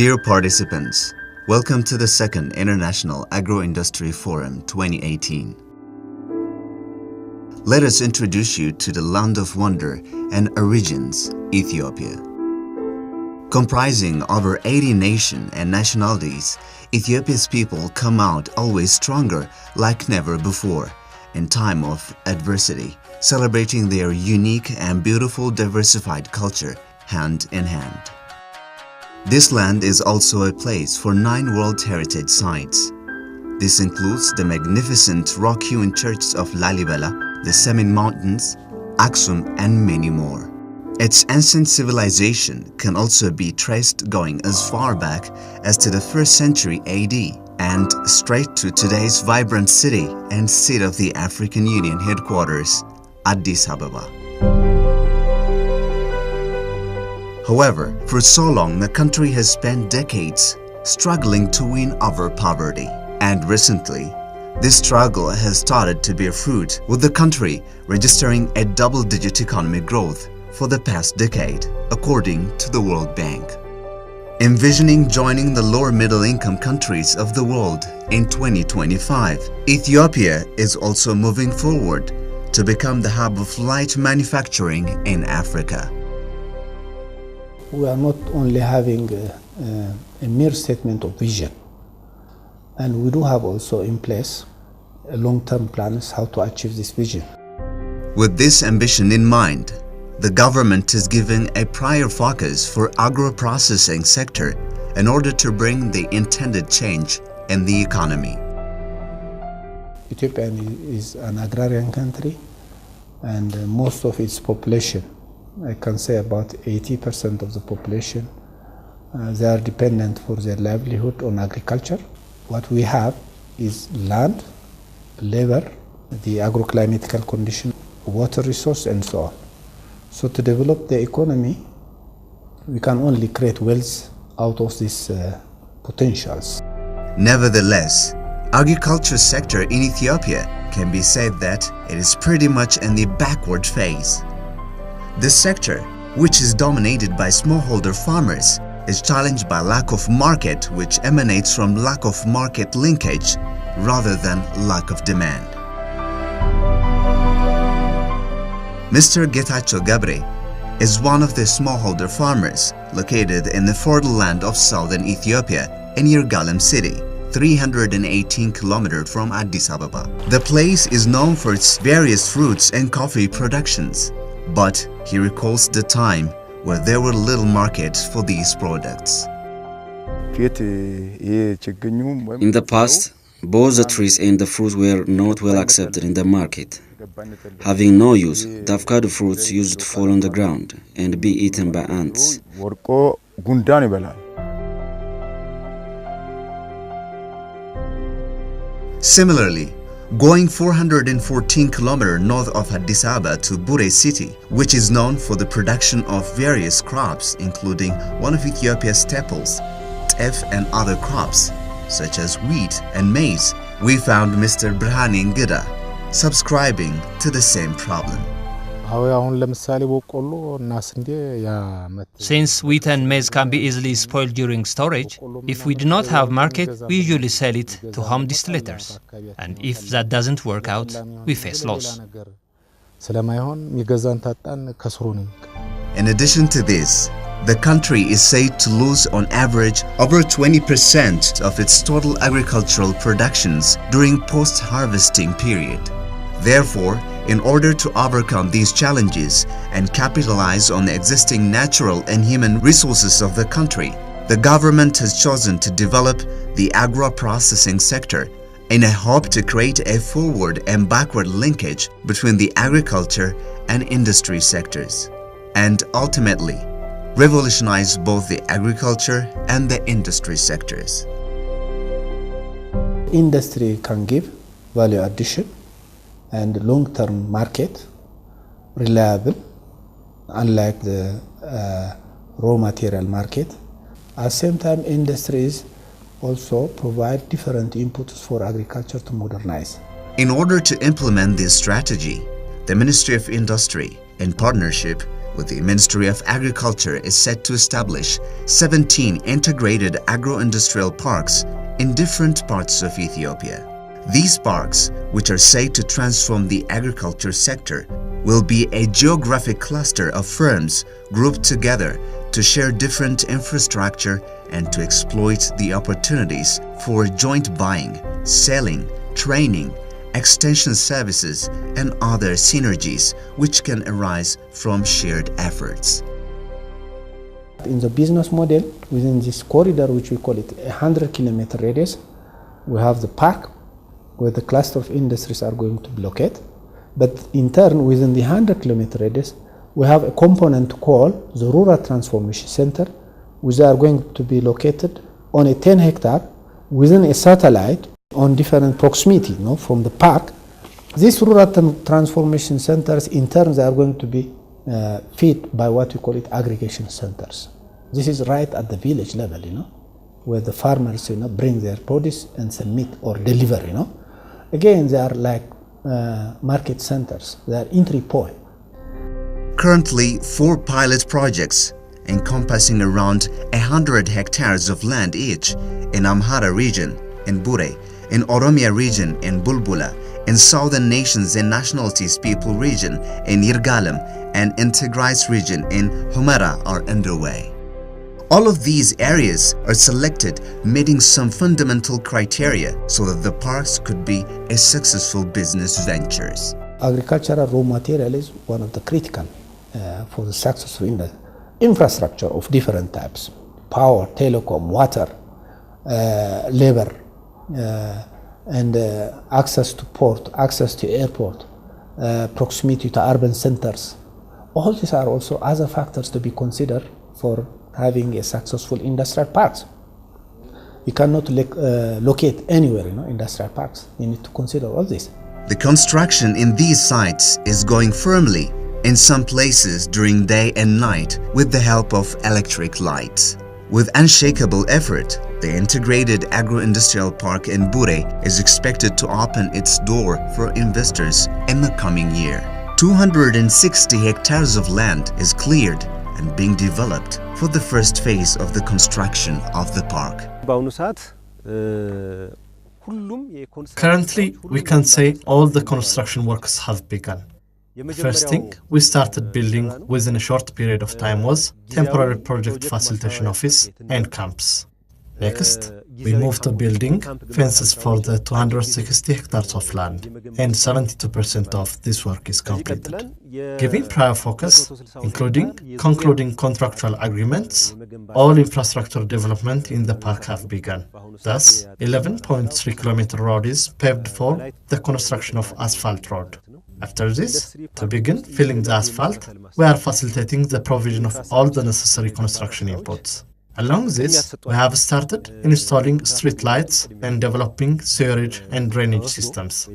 Dear participants, welcome to the second International Agro-Industry Forum 2018. Let us introduce you to the land of wonder and origins, Ethiopia. Comprising over 80 nations and nationalities, Ethiopia's people come out always stronger like never before in time of adversity, celebrating their unique and beautiful diversified culture hand in hand. This land is also a place for 9 World Heritage Sites. This includes the magnificent rock-hewn churches of Lalibela, the Semin Mountains, Aksum, and many more. Its ancient civilization can also be traced going as far back as to the 1st century AD and straight to today's vibrant city and seat of the African Union headquarters, Addis Ababa. However, for so long the country has spent decades struggling to win over poverty. And recently, this struggle has started to bear fruit, with the country registering a double-digit economic growth for the past decade, according to the World Bank. Envisioning joining the lower middle-income countries of the world in 2025, Ethiopia is also moving forward to become the hub of light manufacturing in Africa. We are not only having a mere statement of vision, and we do have also in place long-term plans how to achieve this vision. With this ambition in mind, the government is giving a prior focus for agro-processing sector in order to bring the intended change in the economy. Ethiopia is an agrarian country, and most of its population, I can say about 80% of the population, they are dependent for their livelihood on agriculture. What we have is land, labor, the agroclimatical condition, water resource, and so on. So to develop the economy, we can only create wealth out of these potentials. Nevertheless, agriculture sector in Ethiopia can be said that it is pretty much in the backward phase. This sector, which is dominated by smallholder farmers, is challenged by lack of market, which emanates from lack of market linkage rather than lack of demand. Mr. Getachew Gabre is one of the smallholder farmers located in the fertile land of southern Ethiopia in Yirgalem city, 318 kilometers from Addis Ababa. The place is known for its various fruits and coffee productions, but he recalls the time where there were little market for these products. In the past, both the trees and the fruit were not well accepted in the market. Having no use, the avocado fruits used to fall on the ground and be eaten by ants. Similarly, going 414 kilometers north of Addis Ababa to Bure city, which is known for the production of various crops, including one of Ethiopia's staples, teff, and other crops, such as wheat and maize, we found Mr. Birhane Ngida subscribing to the same problem. Since wheat and maize can be easily spoiled during storage, if we do not have market, we usually sell it to home distillators. And if that doesn't work out, we face loss. In addition to this, the country is said to lose on average over 20% of its total agricultural productions during post-harvesting period. Therefore, in order to overcome these challenges and capitalize on the existing natural and human resources of the country, the government has chosen to develop the agro-processing sector in a hope to create a forward and backward linkage between the agriculture and industry sectors, and ultimately revolutionize both the agriculture and the industry sectors. Industry can give value addition and long-term market, reliable, unlike the raw material market. At the same time, industries also provide different inputs for agriculture to modernize. In order to implement this strategy, the Ministry of Industry, in partnership with the Ministry of Agriculture is set to establish 17 integrated agro-industrial parks in different parts of Ethiopia. These parks, which are said to transform the agriculture sector, will be a geographic cluster of firms grouped together to share different infrastructure and to exploit the opportunities for joint buying, selling, training, extension services, and other synergies which can arise from shared efforts. In the business model, within this corridor, which we call it a 100-kilometer radius, we have the park where the cluster of industries are going to be located. But in turn, within the 100-kilometer radius, we have a component called the Rural Transformation Center, which are going to be located on a 10-hectare within a satellite on different proximity, from the park. These rural transformation centers, in turn, they are going to be fed by what we call it aggregation centers. This is right at the village level, where the farmers, bring their produce and submit or deliver, Again, they are like market centers. They are entry point. Currently, 4 pilot projects encompassing around 100 hectares of land each in Amhara region, in Bure, in Oromia region, in Bulbula, in Southern Nations and Nationalities People region, in Yirgalem, and in Tigray region, in Humera are underway. All of these areas are selected meeting some fundamental criteria so that the parks could be a successful business ventures. Agricultural raw material is one of the critical for the successful infrastructure of different types: power, telecom, water, labor, and access to port, access to airport, proximity to urban centers. All these are also other factors to be considered for having a successful industrial parks. You cannot locate anywhere, industrial parks. You need to consider all this. The construction in these sites is going firmly, in some places during day and night, with the help of electric lights. With unshakable effort, the integrated agro-industrial park in Bure is expected to open its door for investors in the coming year. 260 hectares of land is cleared and being developed for the first phase of the construction of the park. Currently, we can say all the construction works have begun. The first thing we started building within a short period of time was temporary project facilitation office and camps. Next, we moved to building fences for the 260 hectares of land, and 72% of this work is completed. Giving prior focus, including concluding contractual agreements, all infrastructure development in the park have begun. Thus, 11.3 kilometer road is paved for the construction of asphalt road. After this, to begin filling the asphalt, we are facilitating the provision of all the necessary construction inputs. Along this, we have started installing street lights and developing sewerage and drainage systems.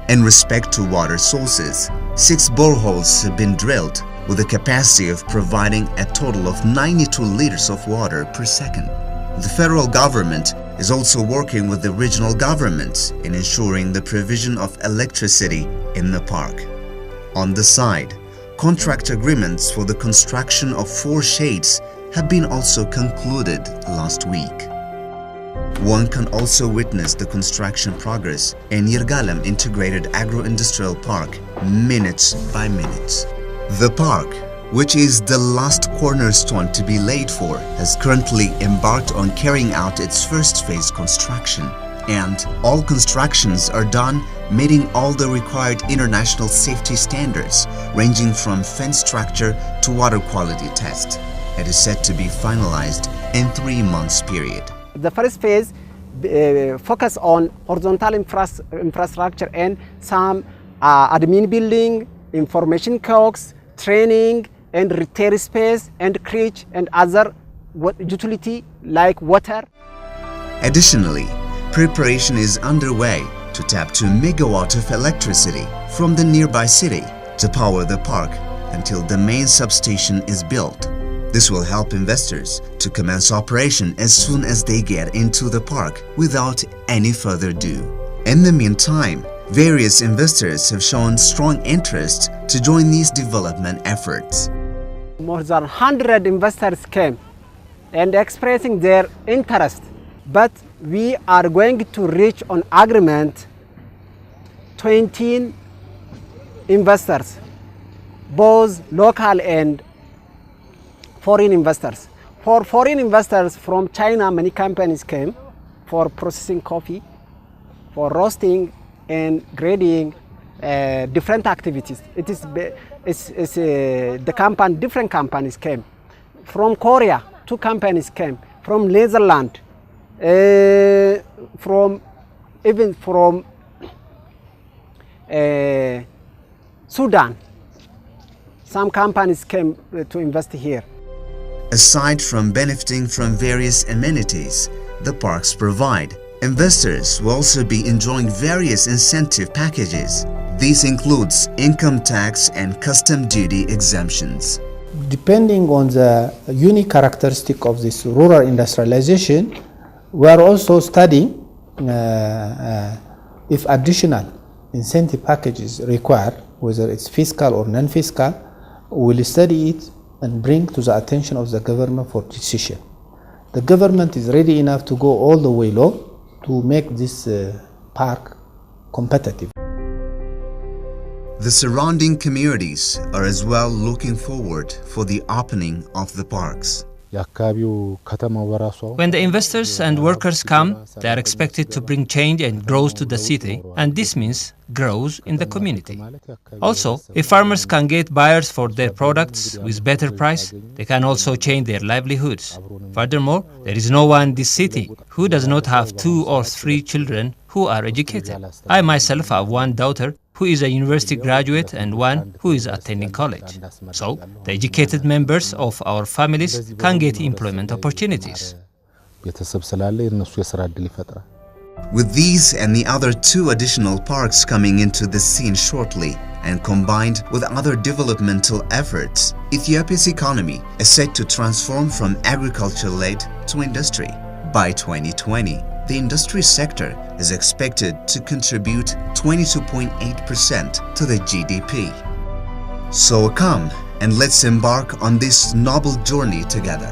In respect to water sources, 6 boreholes have been drilled with a capacity of providing a total of 92 liters of water per second. The federal government is also working with the regional governments in ensuring the provision of electricity in the park. On the side, contract agreements for the construction of 4 shades have been also concluded last week. One can also witness the construction progress in Yirgalem Integrated Agro-Industrial Park minutes by minutes. The park, which is the last cornerstone to be laid for, has currently embarked on carrying out its first phase construction, and all constructions are done meeting all the required international safety standards, ranging from fence structure to water quality test. It is set to be finalized in 3 months period. The first phase focus on horizontal infrastructure and some admin building, information kiosks, training and retail space and crèche and other utility like water. Additionally, preparation is underway to tap 2 megawatts of electricity from the nearby city to power the park until the main substation is built. This will help investors to commence operation as soon as they get into the park without any further ado. In the meantime, Various investors have shown strong interest to join these development efforts. More than 100 investors came and expressing their interest, but we are going to reach an agreement 20 investors, both local and foreign investors. For foreign investors from China, many companies came for processing coffee, for roasting and grading, different activities. Different companies came. From Korea, 2 companies came. From Netherlands, from Sudan, some companies came to invest here. Aside from benefiting from various amenities the parks provide, investors will also be enjoying various incentive packages. This includes income tax and custom duty exemptions. Depending on the unique characteristic of this rural industrialization, we are also studying if additional incentive packages required, whether it's fiscal or non-fiscal. We will study it and bring to the attention of the government for decision. The government is ready enough to go all the way low to make this park competitive. The surrounding communities are as well looking forward for the opening of the parks. When the investors and workers come, they are expected to bring change and growth to the city, and this means growth in the community. Also, if farmers can get buyers for their products with better price, they can also change their livelihoods. Furthermore, there is no one in this city who does not have 2 or 3 children who are educated. I myself have 1 daughter who is a university graduate and 1 who is attending college. So, the educated members of our families can get employment opportunities. With these and the other 2 additional parks coming into the scene shortly, and combined with other developmental efforts, Ethiopia's economy is set to transform from agriculture-led to industry. By 2020, the industry sector is expected to contribute 22.8% to the GDP. So come and let's embark on this noble journey together.